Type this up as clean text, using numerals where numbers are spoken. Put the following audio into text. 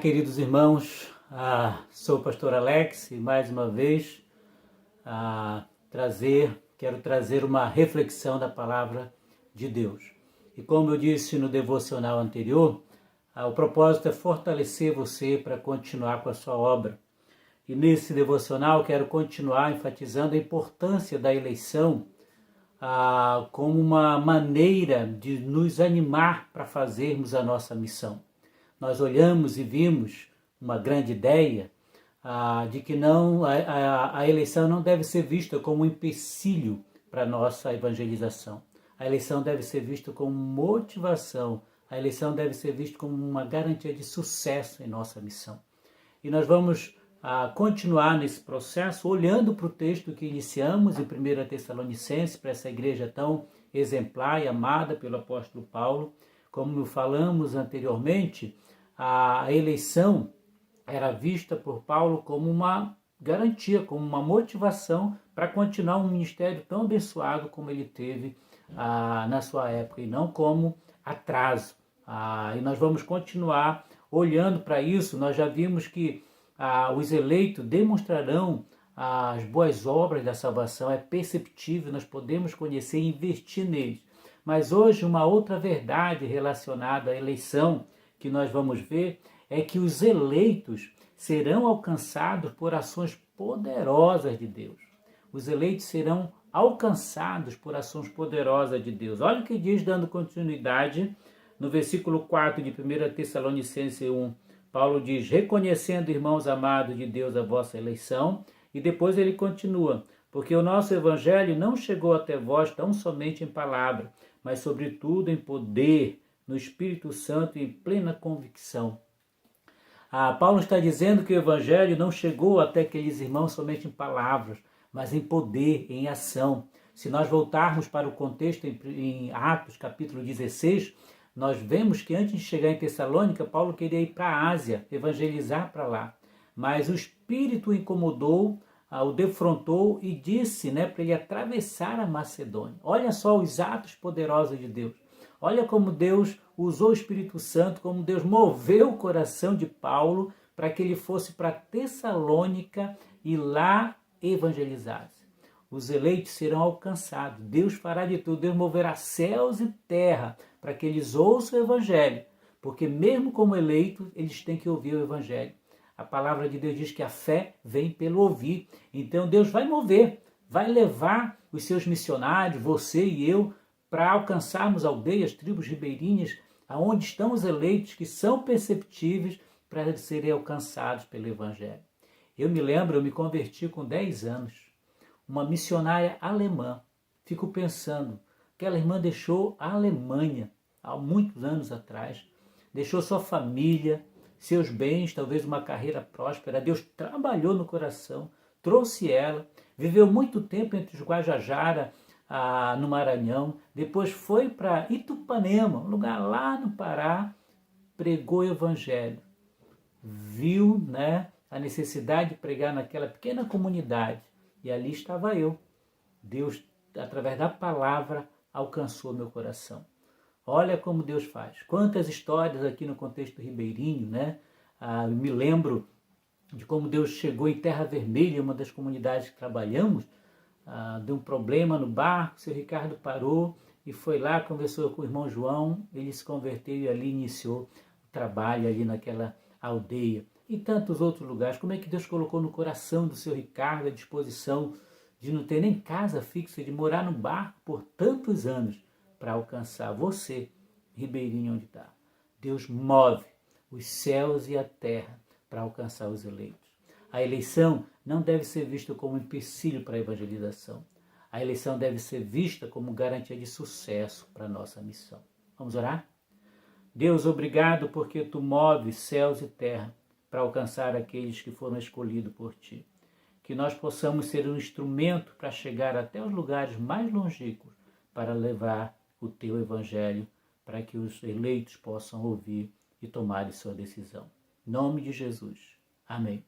queridos irmãos, sou o pastor Alex e mais uma vez quero trazer uma reflexão da palavra de Deus. E como eu disse no devocional anterior, o propósito é fortalecer você para continuar com a sua obra. E nesse devocional quero continuar enfatizando a importância da eleição como uma maneira de nos animar para fazermos a nossa missão. Nós olhamos e vimos uma grande ideia de que a eleição não deve ser vista como um empecilho para a nossa evangelização. A eleição deve ser vista como motivação, a eleição deve ser vista como uma garantia de sucesso em nossa missão. E nós vamos continuar nesse processo olhando para o texto que iniciamos em 1 Tessalonicenses, para essa igreja tão exemplar e amada pelo apóstolo Paulo. Como falamos anteriormente, a eleição era vista por Paulo como uma garantia, como uma motivação para continuar um ministério tão abençoado como ele teve na sua época, e não como atraso. E nós vamos continuar olhando para isso. Nós já vimos que os eleitos demonstrarão as boas obras da salvação, é perceptível, nós podemos conhecer e investir neles. Mas hoje uma outra verdade relacionada à eleição que nós vamos ver é que os eleitos serão alcançados por ações poderosas de Deus. Os eleitos serão alcançados por ações poderosas de Deus. Olha o que diz, dando continuidade, no versículo 4 de 1 Tessalonicenses 1. Paulo diz: reconhecendo, irmãos amados de Deus, a vossa eleição, e depois ele continua: porque o nosso evangelho não chegou até vós tão somente em palavra, mas sobretudo em poder, no Espírito Santo e em plena convicção. Paulo está dizendo que o evangelho não chegou até aqueles irmãos somente em palavras, mas em poder, em ação. Se nós voltarmos para o contexto em Atos capítulo 16, nós vemos que antes de chegar em Tessalônica, Paulo queria ir para a Ásia, evangelizar para lá. Mas o Espírito o incomodou, o defrontou e disse para ele atravessar a Macedônia. Olha só os atos poderosos de Deus. Olha como Deus usou o Espírito Santo, como Deus moveu o coração de Paulo para que ele fosse para Tessalônica e lá evangelizasse. Os eleitos serão alcançados. Deus fará de tudo. Deus moverá céus e terra para que eles ouçam o Evangelho. Porque mesmo como eleitos, eles têm que ouvir o Evangelho. A palavra de Deus diz que a fé vem pelo ouvir. Então Deus vai mover, vai levar os seus missionários, você e eu, para alcançarmos aldeias, tribos ribeirinhas, aonde estão os eleitos que são perceptíveis para serem alcançados pelo Evangelho. Eu me lembro, eu me converti com 10 anos. Uma missionária alemã. Fico pensando, aquela irmã deixou a Alemanha há muitos anos atrás, deixou sua família, seus bens, talvez uma carreira próspera. Deus trabalhou no coração, trouxe ela, viveu muito tempo entre os Guajajara, no Maranhão, depois foi para Itupanema, um lugar lá no Pará, pregou o Evangelho, viu a necessidade de pregar naquela pequena comunidade. E ali estava eu. Deus, através da palavra, alcançou meu coração. Olha como Deus faz. Quantas histórias aqui no contexto ribeirinho, me lembro de como Deus chegou em Terra Vermelha, uma das comunidades que trabalhamos, deu um problema no barco, o seu Ricardo parou e foi lá, conversou com o irmão João, ele se converteu e ali iniciou o trabalho ali naquela aldeia. E tantos outros lugares. Como é que Deus colocou no coração do seu Ricardo a disposição de não ter nem casa fixa, de morar no barco por tantos anos para alcançar você, ribeirinho onde está. Deus move os céus e a terra para alcançar os eleitos. A eleição não deve ser vista como um empecilho para a evangelização. A eleição deve ser vista como garantia de sucesso para a nossa missão. Vamos orar? Deus, obrigado porque tu moves céus e terra para alcançar aqueles que foram escolhidos por ti. Que nós possamos ser um instrumento para chegar até os lugares mais longínquos para levar o teu evangelho, para que os eleitos possam ouvir e tomarem sua decisão. Em nome de Jesus. Amém.